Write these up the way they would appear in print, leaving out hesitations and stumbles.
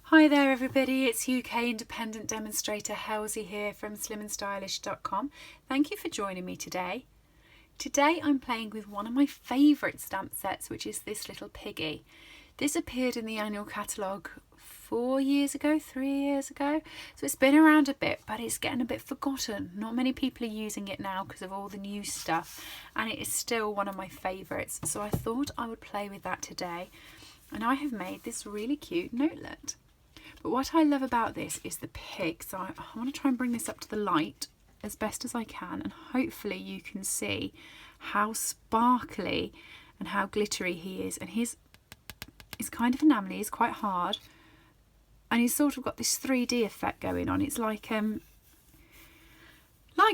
Hi there everybody, it's UK independent demonstrator Halsey here from slimandstylish.com. Thank you for joining me today. Today I'm playing with one of my favourite stamp sets, which is this little piggy. This appeared in the annual catalogue 3 years ago, so it's been around a bit, but it's getting a bit forgotten. Not many people are using it now because of all the new stuff, and it is still one of my favourites, so I thought I would play with that today. And I have made this really cute notelet. But what I love about this is the pig. So I want to try and bring this up to the light as best as I can, and hopefully you can see how sparkly and how glittery he is. And he's kind of enamelly, he's quite hard, and he's sort of got this 3D effect going on. It's like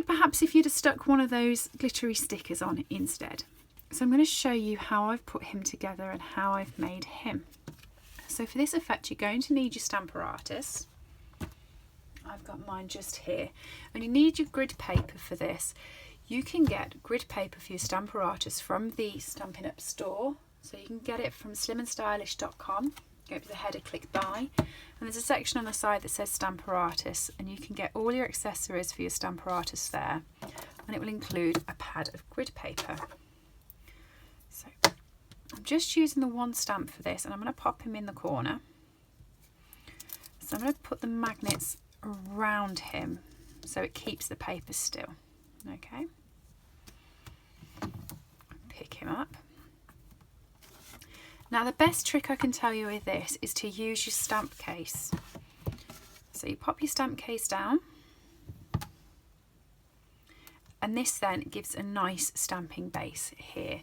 perhaps if you'd have stuck one of those glittery stickers on it instead. So I'm going to show you how I've put him together and how I've made him. So for this effect, you're going to need your Stamparatus. I've got mine just here. And you need your grid paper for this. You can get grid paper for your Stamparatus from the Stampin' Up store. So you can get it from slimandstylish.com. Go to the header, click buy. And there's a section on the side that says Stamparatus. And you can get all your accessories for your Stamparatus there. And it will include a pad of grid paper. So I'm just using the one stamp for this, and I'm going to pop him in the corner. So I'm going to put the magnets around him so it keeps the paper still. Okay. Pick him up. Now the best trick I can tell you with this is to use your stamp case. So you pop your stamp case down, and this then gives a nice stamping base here.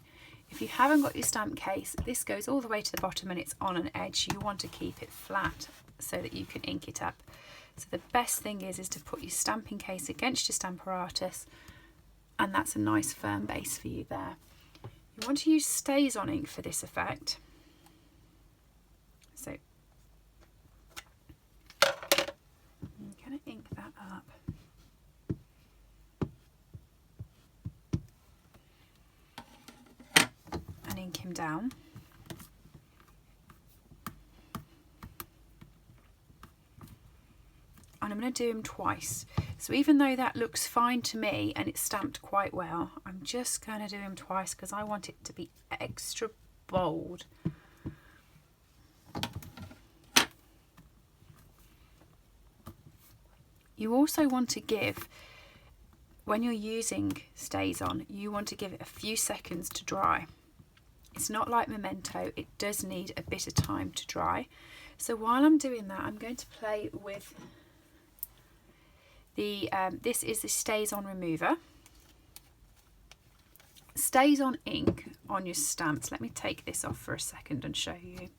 If you haven't got your stamp case, this goes all the way to the bottom and it's on an edge. You want to keep it flat so that you can ink it up. So the best thing is to put your stamping case against your Stamparatus, and that's a nice firm base for you there. You want to use StazOn ink for this effect. So I'm going to ink that up. Ink him down. And I'm going to do him twice. So even though that looks fine to me and it's stamped quite well, I'm just going to do him twice because I want it to be extra bold. You also want to give, when you're using StazOn, you want to give it a few seconds to dry. It's not like Memento, it does need a bit of time to dry. So while I'm doing that, I'm going to play with the, this is the StazOn remover. StazOn ink on your stamps. Let me take this off for a second and show you.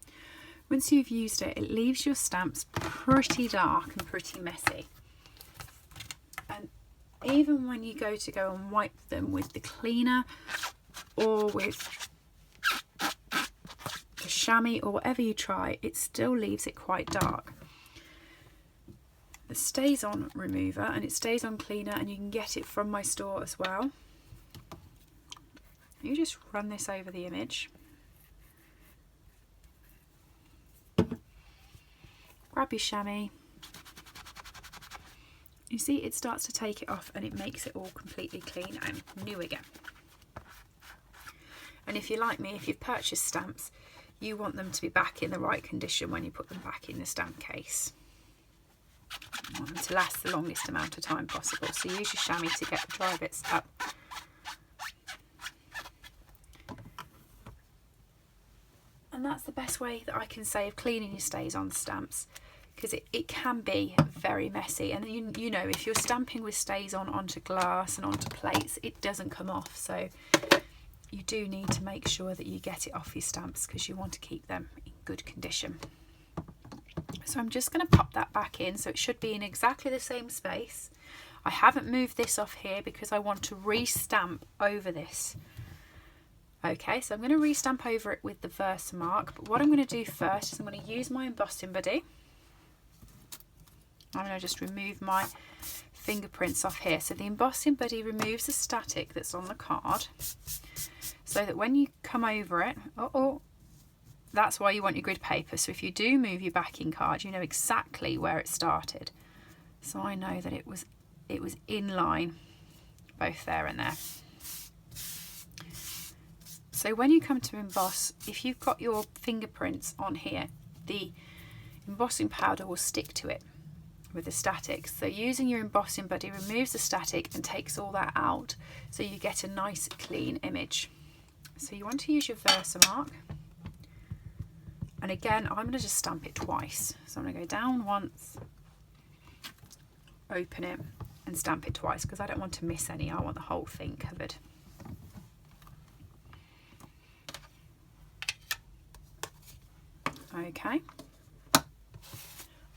Once you've used it, it leaves your stamps pretty dark and pretty messy. And even when you go and wipe them with the cleaner or with chamois or whatever you try, it still leaves it quite dark. The StazOn remover, and it StazOn cleaner, and you can get it from my store as well. You just run this over the image, grab your chamois, you see it starts to take it off and it makes it all completely clean and new again. And if you're like me, if you've purchased stamps, you want them to be back in the right condition when you put them back in the stamp case. You want them to last the longest amount of time possible. So use your chamois to get the dry bits up. And that's the best way that I can say of cleaning your StazOn stamps, because it can be very messy. And you know, if you're stamping with StazOn onto glass and onto plates, it doesn't come off. So you do need to make sure that you get it off your stamps because you want to keep them in good condition. So I'm just going to pop that back in, so it should be in exactly the same space. I haven't moved this off here because I want to re-stamp over this. Okay, so I'm going to re-stamp over it with the Versamark, but what I'm going to do first is I'm going to use my embossing buddy. I'm going to just remove my fingerprints off here. So the embossing buddy removes the static that's on the card, so that when you come over it, that's why you want your grid paper. So if you do move your backing card, you know exactly where it started. So I know that it was in line, both there and there. So when you come to emboss, if you've got your fingerprints on here, the embossing powder will stick to it with the static. So using your embossing buddy removes the static and takes all that out, so you get a nice clean image. So you want to use your Versamark, and again I'm going to just stamp it twice. So I'm going to go down once, open it and stamp it twice, because I don't want to miss any. I want the whole thing covered. Okay,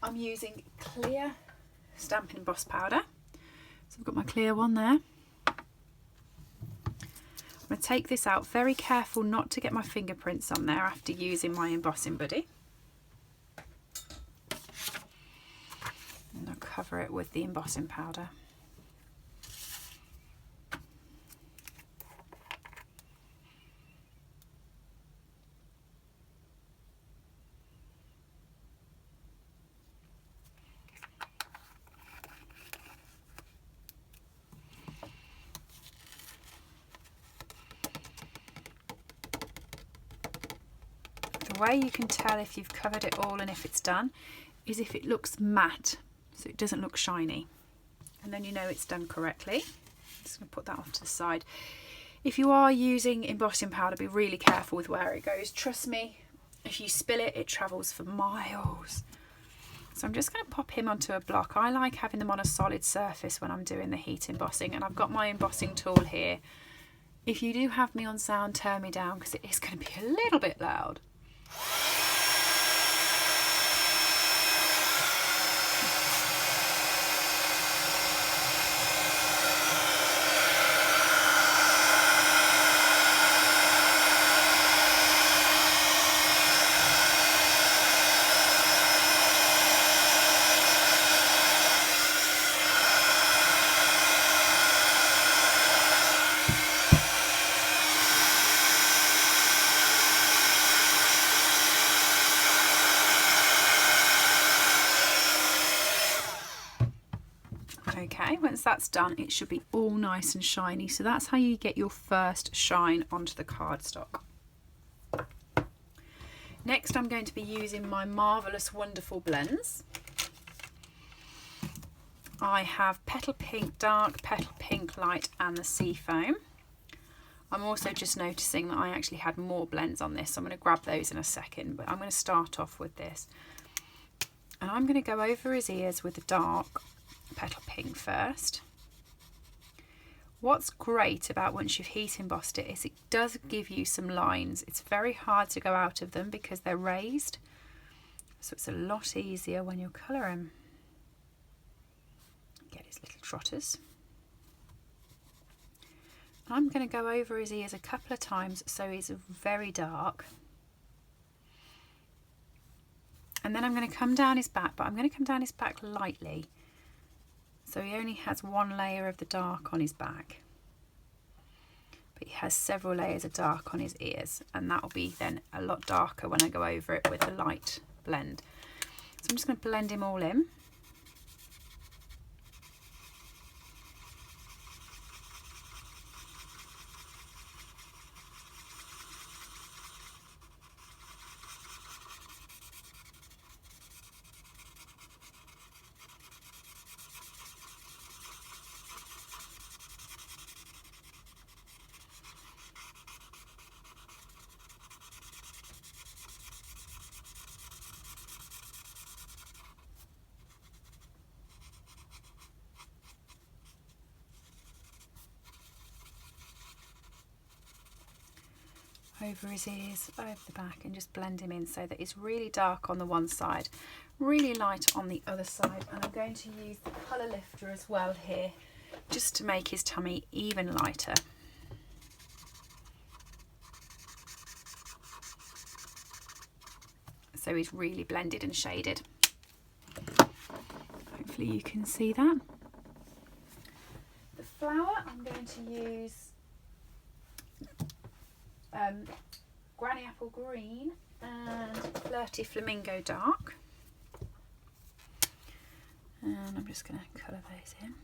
I'm using clear Stampin' Emboss powder, so I've got my clear one there. I'm going to take this out, very careful not to get my fingerprints on there after using my embossing buddy, and I'll cover it with the embossing powder. The way you can tell if you've covered it all and if it's done is if it looks matte, so it doesn't look shiny, and then you know it's done correctly. I'm just going to put that off to the side. If you are using embossing powder, be really careful with where it goes. Trust me, if you spill it, it travels for miles. So I'm just going to pop him onto a block. I like having them on a solid surface when I'm doing the heat embossing, and I've got my embossing tool here. If you do have me on sound, turn me down, because it is going to be a little bit loud. Okay, once that's done, it should be all nice and shiny. So that's how you get your first shine onto the cardstock. Next, I'm going to be using my Marvelous Wonderful blends. I have Petal Pink Dark, Petal Pink Light and the Seafoam. I'm also just noticing that I actually had more blends on this, so I'm going to grab those in a second, but I'm going to start off with this. And I'm going to go over his ears with the dark Petal Pink first. What's great about once you've heat embossed it is it does give you some lines. It's very hard to go out of them because they're raised, so it's a lot easier when you colour him. Get his little trotters. I'm going to go over his ears a couple of times so he's very dark, and then I'm going to come down his back, but I'm going to come down his back lightly. So he only has one layer of the dark on his back, but he has several layers of dark on his ears, and that will be then a lot darker when I go over it with the light blend. So I'm just going to blend him all in. Over his ears, over the back, and just blend him in so that it's really dark on the one side, really light on the other side. And I'm going to use the colour lifter as well here, just to make his tummy even lighter. So he's really blended and shaded. Hopefully you can see that. The flower, I'm going to use Granny Apple Green and Flirty Flamingo Dark. And I'm just going to colour those in.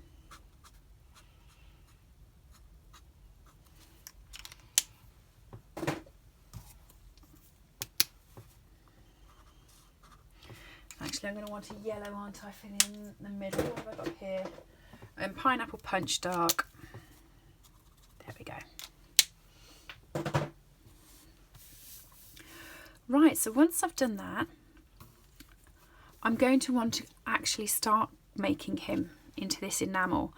Actually, I'm going to want a yellow, aren't I, filling in the middle. What have I got here? And Pineapple Punch Dark. There we go. Right, so once I've done that, I'm going to want to actually start making him into this enamel.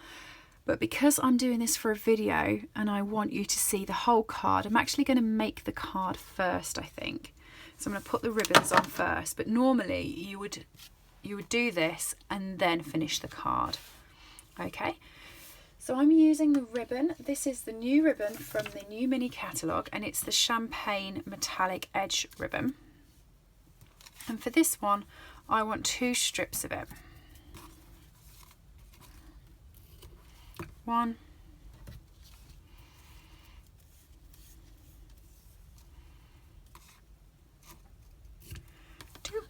But because I'm doing this for a video and I want you to see the whole card, I'm actually going to make the card first, I think. So I'm going to put the ribbons on first, but normally you would do this and then finish the card. Okay, so I'm using the ribbon. This is the new ribbon from the new mini catalogue, and it's the Champagne Metallic Edge ribbon. And for this one, I want 2 strips of it. 1. 2.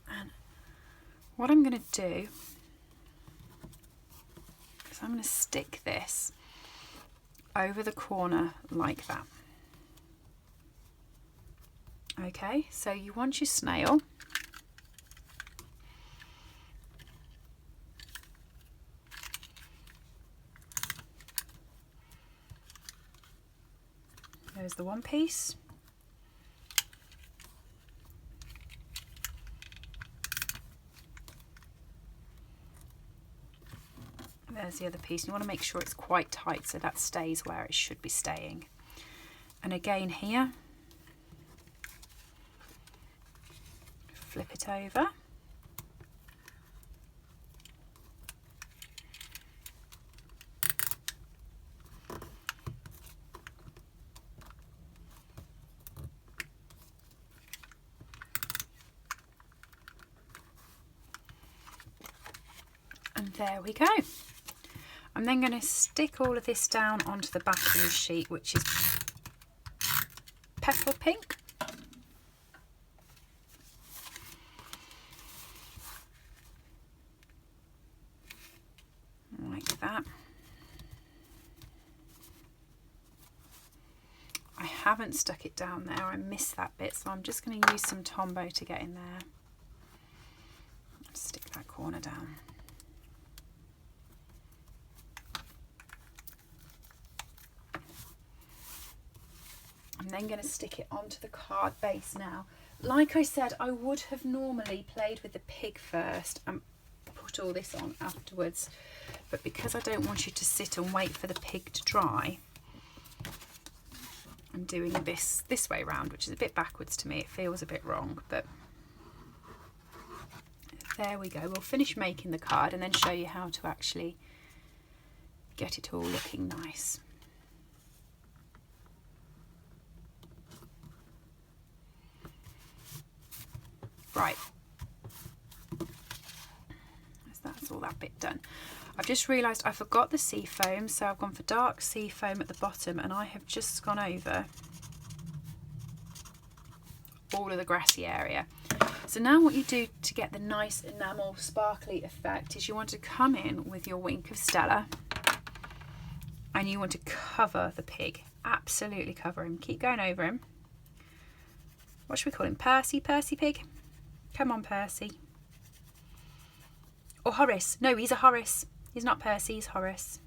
And what I'm going to do is I'm going to stick this over the corner like that. Okay, so you want your snail. There's the one piece. There's the other piece. You want to make sure it's quite tight so that stays where it should be staying. And again here, flip it over. And there we go. I'm then going to stick all of this down onto the backing sheet, which is Petal Pink. Like that. I haven't stuck it down there, I missed that bit, so I'm just going to use some Tombow to get in there. Stick that corner down. I'm then going to stick it onto the card base now. Like I said, I would have normally played with the pig first and put all this on afterwards, but because I don't want you to sit and wait for the pig to dry, I'm doing this way round, which is a bit backwards to me. It feels a bit wrong, but there we go. We'll finish making the card and then show you how to actually get it all looking nice. Right, so that's all that bit done. I've just realised I forgot the sea foam, so I've gone for dark sea foam at the bottom, and I have just gone over all of the grassy area. So now what you do to get the nice enamel sparkly effect is you want to come in with your Wink of Stella and you want to cover the pig, absolutely cover him. Keep going over him. What should we call him? Percy? Percy Pig? Come on, Percy. Or Horace. No, he's a Horace. He's not Percy, he's Horace.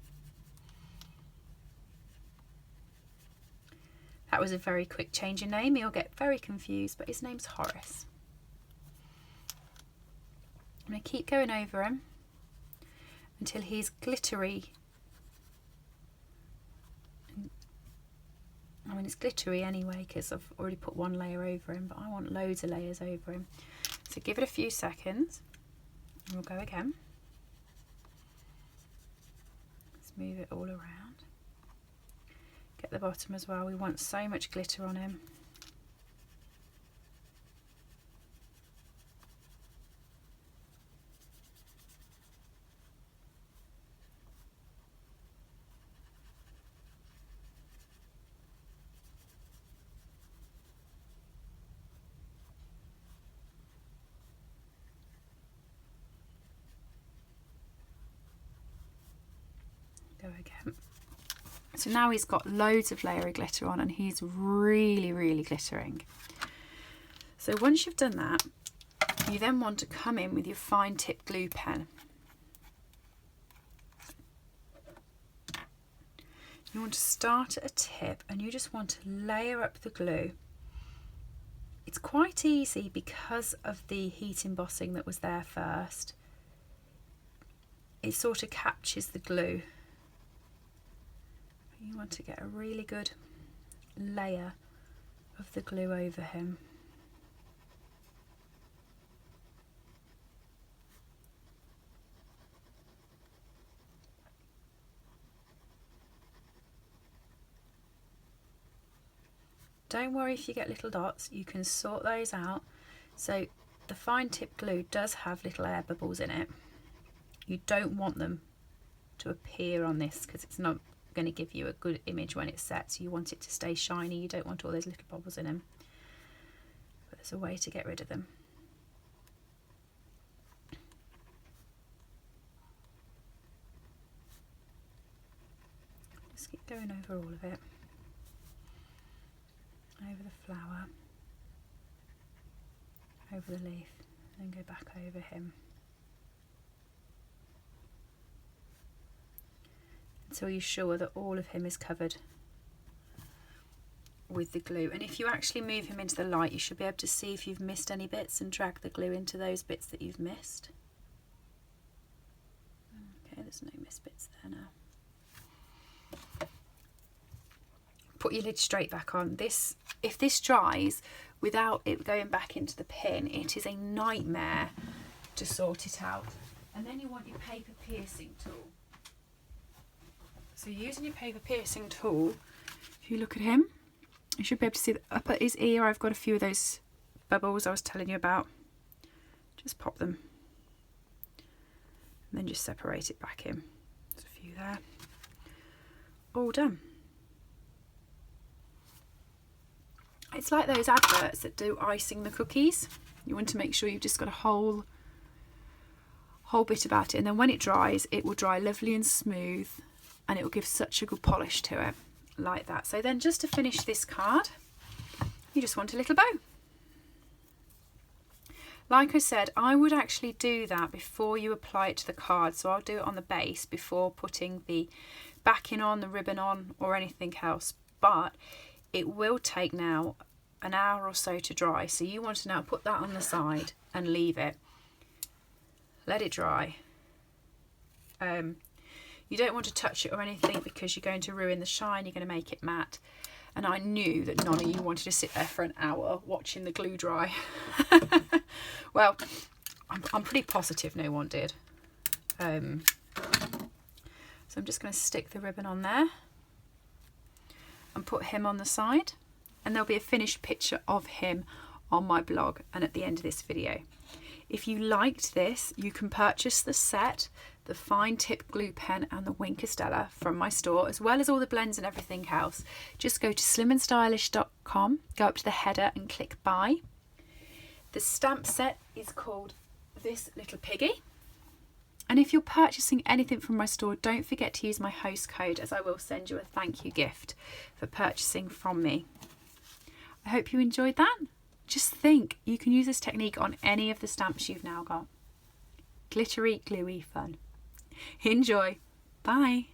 That was a very quick change in name. You'll get very confused, but his name's Horace. I'm going to keep going over him until he's glittery. I mean, it's glittery anyway because I've already put one layer over him, but I want loads of layers over him. So give it a few seconds and we'll go again. Let's move it all around. Get the bottom as well. We want so much glitter on him. go again. So now he's got loads of layer of glitter on and he's really, really glittering. So once you've done that, you then want to come in with your fine tip glue pen. You want to start at a tip and you just want to layer up the glue. It's quite easy because of the heat embossing that was there first. It sort of captures the glue. You want to get a really good layer of the glue over him. Don't worry if you get little dots, you can sort those out. So the fine tip glue does have little air bubbles in it. You don't want them to appear on this because it's not going to give you a good image when it's set. So you want it to stay shiny, you don't want all those little bubbles in them. But there's a way to get rid of them. Just keep going over all of it. Over the flower, over the leaf, and then go back over him. Until you're sure that all of him is covered with the glue. And if you actually move him into the light, you should be able to see if you've missed any bits and drag the glue into those bits that you've missed. Okay, there's no missed bits there now. Put your lid straight back on. If this dries without it going back into the pin, it is a nightmare to sort it out. And then you want your paper piercing tool. So using your paper piercing tool, if you look at him, you should be able to see that up at his ear I've got a few of those bubbles I was telling you about. Just pop them and then just separate it back in. There's a few there. All done. It's like those adverts that do icing the cookies. You want to make sure you've just got a whole bit about it, and then when it dries, it will dry lovely and smooth, and it will give such a good polish to it, like that. So then just to finish this card, you just want a little bow. Like I said, I would actually do that before you apply it to the card. So I'll do it on the base before putting the backing on, the ribbon on, or anything else. But it will take now an hour or so to dry. So you want to now put that on the side and leave it. Let it dry. You don't want to touch it or anything because you're going to ruin the shine. You're going to make it matte. And I knew that none of you wanted to sit there for an hour watching the glue dry. Well, I'm pretty positive no one did. So I'm just going to stick the ribbon on there and put him on the side, and there'll be a finished picture of him on my blog and at the end of this video. If you liked this, you can purchase the set, the fine tip glue pen and the Wink of Stella from my store, as well as all the blends and everything else. Just go to slimandstylish.com, go up to the header and click buy. The stamp set is called This Little Piggy. And if you're purchasing anything from my store, don't forget to use my host code, as I will send you a thank you gift for purchasing from me. I hope you enjoyed that. Just think, you can use this technique on any of the stamps you've now got. Glittery, gluey fun. Enjoy. Bye.